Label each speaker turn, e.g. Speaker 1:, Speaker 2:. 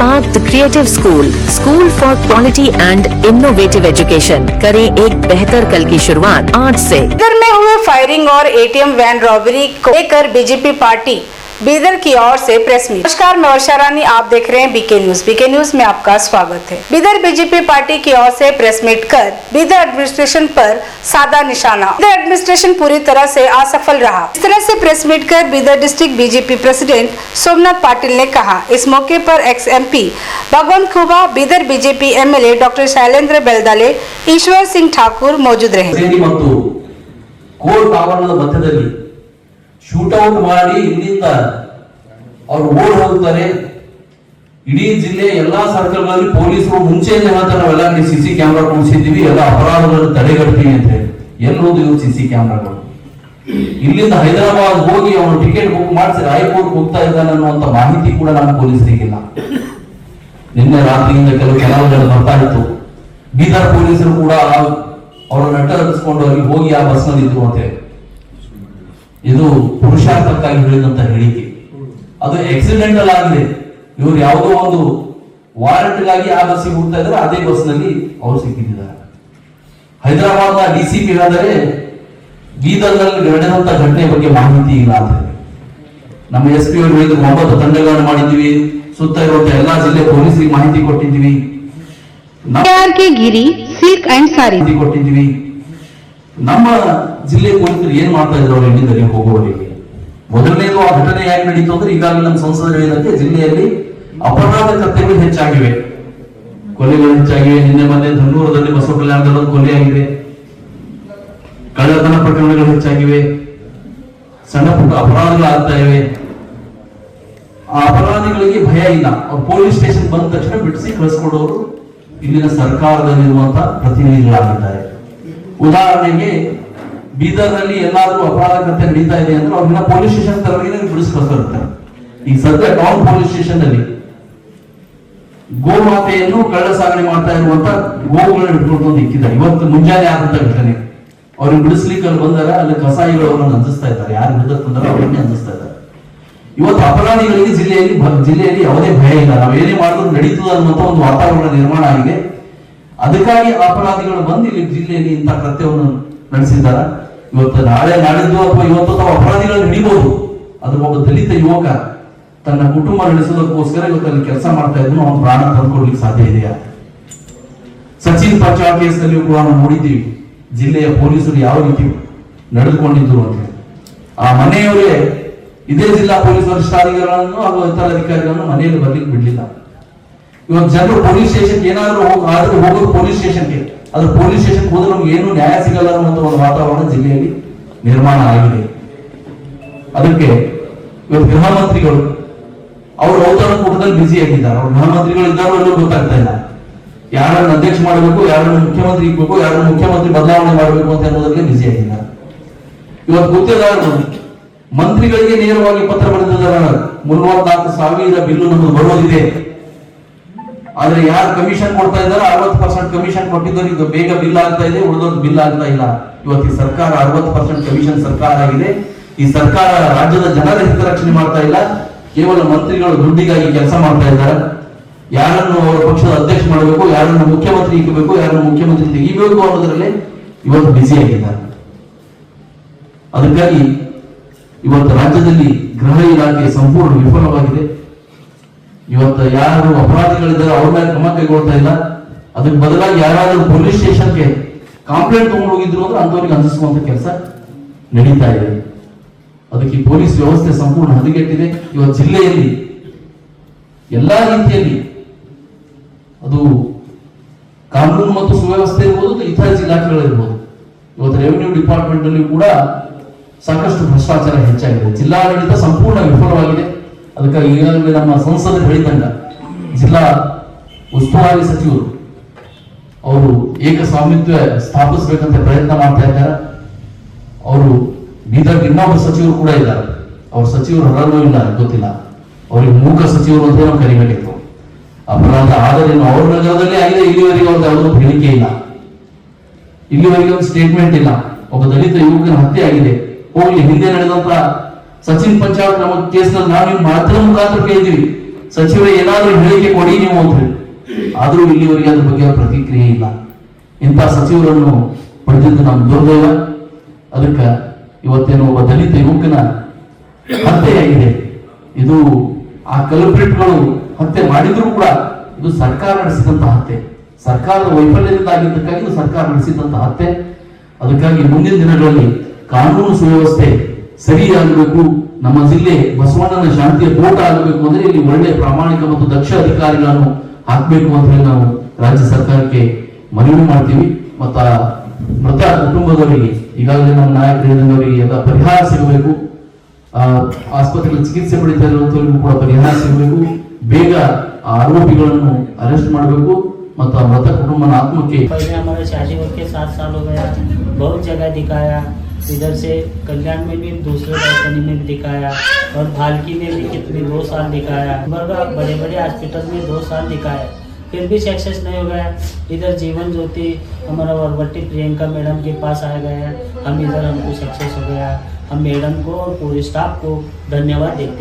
Speaker 1: Park the creative school for quality and innovative education. करें एक बेहतर कल की शुरुआत आज से।
Speaker 2: बीदर में हुए फायरिंग और एटीएम वैन रॉबरी को लेकर बीजेपी पार्टी बीदर की ओर से प्रेस मीट। नमस्कार, मैं वर्षा रानी, आप देख रहे हैं बीके न्यूज में आपका स्वागत है। बीदर बीजेपी पार्टी की ओर से प्रेस मीट कर बीदर एडमिनिस्ट्रेशन पर साधा निशाना। बीदर एडमिनिस्ट्रेशन पूरी तरह से असफल रहा। इस तरह से प्रेस मीट कर Bidar district BJP president Somnath Patil ने कहा। इस मौके पर ex MP Bhagwant Khuba, Bidar BJP MLA doctor Shailendra Beldale, Ishwar Singh Thakur मौजूद रहे।
Speaker 3: ಶೂಟೌಟ್ ಮಾಡಿ ಇಲ್ಲಿಂದ ಅವರು ಓಡ್ ಹೋಗ್ತಾರೆ. ಇಡೀ ಜಿಲ್ಲೆ ಎಲ್ಲಾ ಸರ್ಕಲ್ಗಳಲ್ಲಿ ಪೊಲೀಸರು ಮುಂಚೆಯಿಂದ ಹೇಳ್ತಾರೆ ನಾವೆಲ್ಲ CC ಕ್ಯಾಮೆರಾ ಕೂರಿಸಿದ್ದೀವಿ, ಎಲ್ಲ ಅಪರಾಧಗಳನ್ನು ತಡೆಗಟ್ತೀವಿ ಅಂತ ಹೇಳಿ. ಎಲ್ಲೋದು ಇವು CC ಕ್ಯಾಮೆರಾಗಳು? ಇಲ್ಲಿಂದ ಹೈದರಾಬಾದ್ ಹೋಗಿ ಅವನು ಟಿಕೆಟ್ ಬುಕ್ ಮಾಡಿಸಿ ರಾಯಪುರ್ ಹೋಗ್ತಾ ಇದ್ದಾನೆ ಅನ್ನುವಂತ ಮಾಹಿತಿ ಕೂಡ ನಮ್ಮ ಪೊಲೀಸರಿಗಿಲ್ಲ. ನಿನ್ನೆ ರಾತ್ರಿಯಿಂದ ಕೆಲವು ಬರ್ತಾ ಇತ್ತು. ಬೀದರ್ ಪೊಲೀಸರು ಕೂಡ ಅವರನ್ನ ಅಡ್ಡಗಿಸ್ಕೊಂಡು ಅಲ್ಲಿ ಹೋಗಿ ಆ ಬಸ್ ನಲ್ಲಿ ಇದ್ರು ಅಂತ ಹೇಳಿ. ಇದು ಪುರುಷಾರ್ಥಕ್ಕಾಗಿ ಹೇಳಿದಂತ ಹೇಳಿಕೆ. ಅದು ಆಕ್ಸಿಡೆಂಟಲ್ ಆಗಿದೆ. ಇವರು ಯಾವುದೋ ಒಂದು ವಾರಂಟ್ಗಾಗಿ ಆ ಬಸ್ಸಿಗೆ ಹೋಗ್ತಾ ಇದ್ದಾರೆ, ಅದೇ ಬಸ್ ನಲ್ಲಿ ಅವರು ಸಿಕ್ಕಿದ್ದಾರೆ. ಹೈದರಾಬಾದ್ ನ DCP ಹೇಳಿದರೆ ಬೀದರ್ ನಲ್ಲಿ ನಡೆದಂತ ಘಟನೆ ಬಗ್ಗೆ ಮಾಹಿತಿ ಇಲ್ಲ ಅಂತ ಹೇಳಿ. ನಮ್ಮ SP ಅವರು ಹೇಳಿದ್ರು 9 ತಂಡಗಳನ್ನು ಮಾಡಿದ್ದೀವಿ, ಸುತ್ತ ಇರುವಂತ ಎಲ್ಲಾ ಜಿಲ್ಲೆ ಪೊಲೀಸರಿಗೆ ಮಾಹಿತಿ ಕೊಟ್ಟಿದ್ದೀವಿ, ಸಿಲ್ಕ್ ಅಂಡ್ ಸಾರಿ ಕೊಟ್ಟಿದ್ದೀವಿ. ನಮ್ಮ ಜಿಲ್ಲೆ ಪೊಲೀಸರು ಏನ್ ಮಾಡ್ತಾ ಇದ್ರು ಅವರು ಇಲ್ಲಿಂದ ಹೋಗುವವರಿಗೆ? ಮೊದಲನೇದು ಆ ಘಟನೆ ಯಾಕೆ ನಡೀತು ಅಂದ್ರೆ ಈಗಾಗಲೇ ನಮ್ಮ ಸಂಸದರು ಹೇಳಿದಂತೆ ಜಿಲ್ಲೆಯಲ್ಲಿ ಅಪರಾಧ ಕೃತ್ಯಗಳು ಹೆಚ್ಚಾಗಿವೆ, ಕೊಲೆಗಳು ಹೆಚ್ಚಾಗಿವೆ. ನಿನ್ನೆ ಮೊನ್ನೆ ಧನ್ನೂರದಲ್ಲಿ ಬಸವ ಕಲ್ಯಾಣದಲ್ಲಿ ಕೊಲೆ ಆಗಿದೆ, ಕಳ್ಳತನ ಪ್ರಕರಣಗಳು ಹೆಚ್ಚಾಗಿವೆ, ಸಣ್ಣ ಪುಟ್ಟ ಅಪರಾಧಗಳು ಆಗ್ತಾ ಇವೆ. ಆ ಅಪರಾಧಿಗಳಿಗೆ ಭಯ ಇಲ್ಲ. ಅವ್ರು ಪೊಲೀಸ್ ಸ್ಟೇಷನ್ ಬಂದ ತಕ್ಷಣ ಬಿಡಿಸಿ ಕಳಿಸ್ಕೊಡೋರು ಇಲ್ಲಿನ ಸರ್ಕಾರದಲ್ಲಿರುವಂತಹ ಪ್ರತಿನಿಧಿಗಳಾಗಿದ್ದಾರೆ. ಉದಾಹರಣೆಗೆ ಬೀದರ್ ನಲ್ಲಿ ಎಲ್ಲಾದ್ರೂ ಅಪರಾಧ ಕೃತ್ಯ ನಡೀತಾ ಇದೆ ಅಂದ್ರೆ ಅವ್ರನ್ನ ಪೊಲೀಸ್ ಸ್ಟೇಷನ್ ತರವರಿಗೆ ಬಿಡಿಸ್ಕೊಳ್ತಾರೆ. ಈಗ ಸದ್ಯ ಟೌನ್ ಪೊಲೀಸ್ ಸ್ಟೇಷನ್ ನಲ್ಲಿ ಗೋಮಾತೆಯನ್ನು ಕಳ್ಳ ಸಾಗಣೆ ಮಾಡ್ತಾ ಇರುವಂತ ಗೋವುಗಳನ್ನ ಹಿಡ್ಕೊಂಡು ಇಕ್ಕಿದ್ದಾರೆ. ಇವತ್ತು ಮುಂಜಾನೆ ಆದಂತ ಘಟನೆ. ಅವ್ರಿಗೆ ಬಿಡಿಸ್ಲಿಕ್ಕೆ ಅಲ್ಲಿ ಬಂದಾರ, ಅಲ್ಲಿ ಕಸಾಯಿಗಳು ಅವರನ್ನು ಅಂಜಿಸ್ತಾ ಇದ್ದಾರೆ. ಯಾರು ಹಿಡಿದ್ರೆ ಅವರನ್ನೇ ಅಂಜಿಸ್ತಾ ಇದ್ದಾರೆ. ಇವತ್ತು ಅಪರಾಧಿಗಳಿಗೆ ಜಿಲ್ಲೆಯಲ್ಲಿ ಯಾವುದೇ ಭಯ ಇಲ್ಲ. ನಾವೇನೇ ಮಾಡಿದ್ರು ನಡೀತದ ಅನ್ನುವಂತ ಒಂದು ವಾತಾವರಣ ನಿರ್ಮಾಣ ಆಗಿದೆ. ಅದಕ್ಕಾಗಿ ಅಪರಾಧಿಗಳು ಬಂದು ಇಲ್ಲಿ ಜಿಲ್ಲೆಯಲ್ಲಿ ಇಂತಹ ಕೃತ್ಯವನ್ನು ನಡೆಸಿದ್ದಾರೆ. ಇವತ್ತು ನಾಳೆ ನಾಡಿದ್ದು ಅಥವಾ ಇವತ್ತು ತಾವು ಅಪರಾಧಿಗಳನ್ನು ಹಿಡಿಬಹುದು. ಅದು ಒಬ್ಬ ದಲಿತ ಯುವಕ ತನ್ನ ಕುಟುಂಬ ನಡೆಸೋದಕ್ಕೋಸ್ಕರ ಇವತ್ತಲ್ಲಿ ಕೆಲಸ ಮಾಡ್ತಾ ಇದ್ರು, ಅವನು ಪ್ರಾಣ ತಂದುಕೊಡ್ಲಿಕ್ಕೆ ಸಾಧ್ಯ ಇದೆಯಾ? ಸಚಿನ್ ಪಂಚಾಳ್ ಕೇಸ್ನಲ್ಲಿಯೂ ಕೂಡ ನಾವು ನೋಡಿದ್ದೀವಿ ಜಿಲ್ಲೆಯ ಪೊಲೀಸರು ಯಾವ ರೀತಿ ನಡೆದುಕೊಂಡಿದ್ರು ಅಂತ ಹೇಳಿ. ಆ ಮನೆಯವರೇ ಇದೇ ಜಿಲ್ಲಾ ಪೊಲೀಸ್ ವರಿಷ್ಠಾಧಿಕಾರಿಗಳನ್ನು ಹಾಗೂ ಇತರ ಅಧಿಕಾರಿಗಳನ್ನು ಮನೆಯಲ್ಲಿ ಬರ್ಲಿಕ್ಕೆ ಬಿಡ್ಲಿಲ್ಲ. ಇವತ್ತು ಜನರು ಪೊಲೀಸ್ ಸ್ಟೇಷನ್ ಏನಾದ್ರೂ ಹೋಗೋದು ಪೊಲೀಸ್ ಸ್ಟೇಷನ್ಗೆ, ಅದು ಪೊಲೀಸ್ ಸ್ಟೇಷನ್ ಹೋದ್ರೆ ನಮ್ಗೆ ಏನು ನ್ಯಾಯ ಸಿಗಲ್ಲ ಅನ್ನುವಂತ ಒಂದು ವಾತಾವರಣ ಜಿಲ್ಲೆಯಲ್ಲಿ ನಿರ್ಮಾಣ ಆಗಿದೆ. ಅದಕ್ಕೆ ಇವತ್ತು ಗೃಹ ಮಂತ್ರಿಗಳು ಅವರು ಔತಣಕೂಟದಲ್ಲಿ ಬ್ಯುಸಿ ಆಗಿದ್ದಾರೆ. ಅವ್ರು ಗೃಹ ಮಂತ್ರಿಗಳು ಇದ್ದಾರೋ ಎಲ್ಲೋ ಗೊತ್ತಾಗ್ತಾ ಇಲ್ಲ. ಯಾರನ್ನು ಅಧ್ಯಕ್ಷ ಮಾಡಬೇಕು, ಯಾರನ್ನು ಮುಖ್ಯಮಂತ್ರಿ ಇಕ್ಬೇಕು, ಯಾರನ್ನು ಮುಖ್ಯಮಂತ್ರಿ ಬದಲಾವಣೆ ಮಾಡಬೇಕು ಅಂತ ಅನ್ನೋದಕ್ಕೆ ಬ್ಯುಸಿ ಆಗಿದ್ದಾರೆ. ಇವತ್ತು ಗುತ್ತಿಗೆದಾರರು ಮಂತ್ರಿಗಳಿಗೆ ನೇರವಾಗಿ ಪತ್ರ ಬರೆದಿದ್ದಾರೆ. 34,000 ಬಿಲ್ಲು ನಮ್ಮದು ಬರೋದಿದೆ, ಆದ್ರೆ ಯಾರು ಕಮಿಷನ್ ಕೊಡ್ತಾ ಇದ್ದಾರೆ 60% ಕಮಿಷನ್ ಕೊಟ್ಟಿದ್ದವರಿಗೆ ಬೇಗ ಬಿಲ್ ಆಗ್ತಾ ಇದೆ, ಉಳಿದವ್ರಿಗೆ ಬಿಲ್ ಆಗ್ತಾ ಇಲ್ಲ. ಇವತ್ತು ಈ ಸರ್ಕಾರ 60% ಕಮಿಷನ್ ಸರ್ಕಾರ ಆಗಿದೆ. ಈ ಸರ್ಕಾರ ರಾಜ್ಯದ ಜನರ ಹಿತರಕ್ಷಣೆ ಮಾಡ್ತಾ ಇಲ್ಲ, ಕೇವಲ ಮಂತ್ರಿಗಳು ದುಡ್ಡಿಗಾಗಿ ಕೆಲಸ ಮಾಡ್ತಾ ಇದ್ದಾರೆ. ಯಾರನ್ನು ಅವರ ಪಕ್ಷದ ಅಧ್ಯಕ್ಷ ಮಾಡಬೇಕು, ಯಾರನ್ನು ಮುಖ್ಯಮಂತ್ರಿ ಇಕ್ಕಬೇಕು, ಯಾರನ್ನು ಮುಖ್ಯಮಂತ್ರಿ ತೆಗಿಬೇಕು ಅನ್ನೋದ್ರಲ್ಲಿ ಇವತ್ತು ಬ್ಯುಸಿ ಆಗಿದ್ದಾರೆ. ಅದಕ್ಕಾಗಿ ಇವತ್ತು ರಾಜ್ಯದಲ್ಲಿ ಗೃಹ ಇಲಾಖೆ ಸಂಪೂರ್ಣ ವಿಫಲವಾಗಿದೆ. ಇವತ್ತು ಯಾರು ಅಪರಾಧಿಗಳಿದ್ದಾರೆ ಅವ್ರ ಮೇಲೆ ಕ್ರಮ ಕೈಗೊಳ್ತಾ ಇಲ್ಲ. ಅದಕ್ಕೆ ಬದಲಾಗಿ ಯಾರಾದ್ರೂ ಪೊಲೀಸ್ ಸ್ಟೇಷನ್ಗೆ ಕಂಪ್ಲೇಂಟ್ ತಗೊಂಡು ಹೋಗಿದ್ರು ಅಂದ್ರೆ ಅಂತವ್ರಿಗೆ ಅಂಜಿಸುವಂತ ಕೆಲಸ ನಡೀತಾ ಇದೆ. ಅದಕ್ಕೆ ಪೊಲೀಸ್ ವ್ಯವಸ್ಥೆ ಸಂಪೂರ್ಣ ಹದಗೆಟ್ಟಿದೆ. ಇವತ್ತು ಜಿಲ್ಲೆಯಲ್ಲಿ ಎಲ್ಲಾ ರೀತಿಯಲ್ಲಿ ಅದು ಕಾನೂನು ಮತ್ತು ಸುವ್ಯವಸ್ಥೆ ಇರ್ಬೋದು, ಇತರ ಇಲಾಖೆಗಳಿರ್ಬೋದು. ಇವತ್ತು ರೆವಿನ್ಯೂ ಡಿಪಾರ್ಟ್ಮೆಂಟ್ ಅಲ್ಲಿ ಕೂಡ ಸಾಕಷ್ಟು ಭ್ರಷ್ಟಾಚಾರ ಹೆಚ್ಚಾಗಿದೆ. ಜಿಲ್ಲಾಡಳಿತ ಸಂಪೂರ್ಣ ವಿಫಲವಾಗಿದೆ. ಅದಕ್ಕಾಗಿ ಈಗಾಗಲೇ ನಮ್ಮ ಸಂಸದರು ಹೇಳಿದಂಗ ಜಿಲ್ಲಾ ಉಸ್ತುವಾರಿ ಸಚಿವರು ಅವರು ಏಕಸ್ವಾಮಿತ್ವ ಸ್ಥಾಪಿಸಬೇಕಂತ ಪ್ರಯತ್ನ ಮಾಡ್ತಾ ಇದ್ದಾರೆ. ಅವರು ಬೀದರ್ ಇನ್ನೊಬ್ಬರು ಸಚಿವರು ಕೂಡ ಇದ್ದಾರೆ. ಅವ್ರ ಸಚಿವರು ಹೊರನೂ ಇಲ್ಲ ಗೊತ್ತಿಲ್ಲ, ಅವ್ರಿಗೆ ಮೂಕ ಸಚಿವರು ಅಂತ ನಾವು ಕರಿಬೇಕಿತ್ತು. ಅಪರಾಧ ಆದರೆ ಅವ್ರ ನಗರದಲ್ಲಿ ಆಗಿದೆ, ಇಲ್ಲಿವರೆಗೆ ಅವ್ರದ್ದು ಯಾವುದೋ ಹೇಳಿಕೆ ಇಲ್ಲ, ಇಲ್ಲಿವರೆಗೆ ಒಂದು ಸ್ಟೇಟ್ಮೆಂಟ್ ಇಲ್ಲ. ಒಬ್ಬ ದಲಿತ ಯುವಕನ ಹತ್ಯೆ ಆಗಿದೆ, ಹೋಗ್ಲಿ ಹಿಂದೆ ನಡೆದಂತ ಸಚಿನ್ ಪಂಚಾಳ್ ನಮ್ಮ ಕೇಸ್ನಲ್ಲಿ ನಾವು ಮಾಧ್ಯಮ ಮುಖಾಂತರ ಕೇಳಿದ್ವಿ, ಸಚಿವರೇ ಏನಾದ್ರೂ ಹೇಳಿಕೆ ಕೊಡಿ ನೀವು ಅಂತ ಹೇಳಿ, ಆದ್ರೂ ಇಲ್ಲಿವರೆಗೆ ಅದ್ರ ಬಗ್ಗೆ ಪ್ರತಿಕ್ರಿಯೆ ಇಲ್ಲ. ಇಂಥ ಸಚಿವರನ್ನು ಪಡೆದಿದ್ದು ನಮ್ಮ ದುರ್ದೈವ. ಅದಕ್ಕೆ ಇವತ್ತೇನು ಒಬ್ಬ ದಲಿತ ಯುವಕನ ಹತ್ಯೆಯಾಗಿದೆ. ಇದು ಆ ಕಲ್ಪ್ರಿಟ್ಗಳು ಹತ್ಯೆ ಮಾಡಿದ್ರು ಕೂಡ ಇದು ಸರ್ಕಾರ ನಡೆಸಿದಂತಹ ಹತ್ಯೆ, ಸರ್ಕಾರದ ವೈಫಲ್ಯದಿಂದ ಆಗಿದ್ದಕ್ಕಾಗಿ ಇದು ಸರ್ಕಾರ ನಡೆಸಿದಂತಹ ಹತ್ಯೆ. ಅದಕ್ಕಾಗಿ ಮುಂದಿನ ದಿನಗಳಲ್ಲಿ ಕಾನೂನು ಸುವ್ಯವಸ್ಥೆ ಸರಿಯಾಗಬೇಕು. ನಮ್ಮ ಜಿಲ್ಲೆ ಬಸವಣ್ಣನ ಶಾಂತಿಯ ಕೋಟ ಆಗಬೇಕು ಅಂದ್ರೆ ಇಲ್ಲಿ ಒಳ್ಳೆ ಪ್ರಾಮಾಣಿಕ ಮತ್ತು ದಕ್ಷ ಅಧಿಕಾರಿಗಳನ್ನು ಹಾಕಬೇಕು ಅಂತ ಹೇಳಿ ನಾವು ರಾಜ್ಯ ಸರ್ಕಾರಕ್ಕೆ ಮನವಿ ಮಾಡ್ತೀವಿ. ಮತ್ತ ಮೃತ ಕುಟುಂಬದವರಿಗೆ ಈಗಾಗಲೇ ನಮ್ಮ ನಾಯಕರು ಹೇಳಿದವರಿಗೆ ಎಲ್ಲ ಪರಿಹಾರ ಸಿಗಬೇಕು. ಆಸ್ಪತ್ರೆಯಲ್ಲಿ ಚಿಕಿತ್ಸೆ ಪಡಿತಾ ಇರುವಂತವರಿಗೂ ಕೂಡ ಪರಿಹಾರ ಸಿಗಬೇಕು. ಬೇಗ ಆರೋಪಿಗಳನ್ನು ಅರೆಸ್ಟ್ ಮಾಡಬೇಕು ಮತ್ತು ಮೃತ ಕುಟುಂಬನ ಆತ್ಮಕ್ಕೆ.
Speaker 4: पहले हमारा शादी होके 7 साल हो गया, बहुत जगह दिखाया, इधर से कल्याण में भी दूसरे कंपनी में भी दिखाया और भालकी में भी कितने 2 साल दिखाया, बड़े बड़े हॉस्पिटल में 2 साल दिखाया, फिर भी सक्सेस नहीं हो गया। इधर जीवन ज्योति हमारा वरवट्टी प्रियंका मैडम के पास आ गया, हम इधर हमको सक्सेस हो गया। हम मैडम को और पूरे स्टाफ को धन्यवाद देते हैं।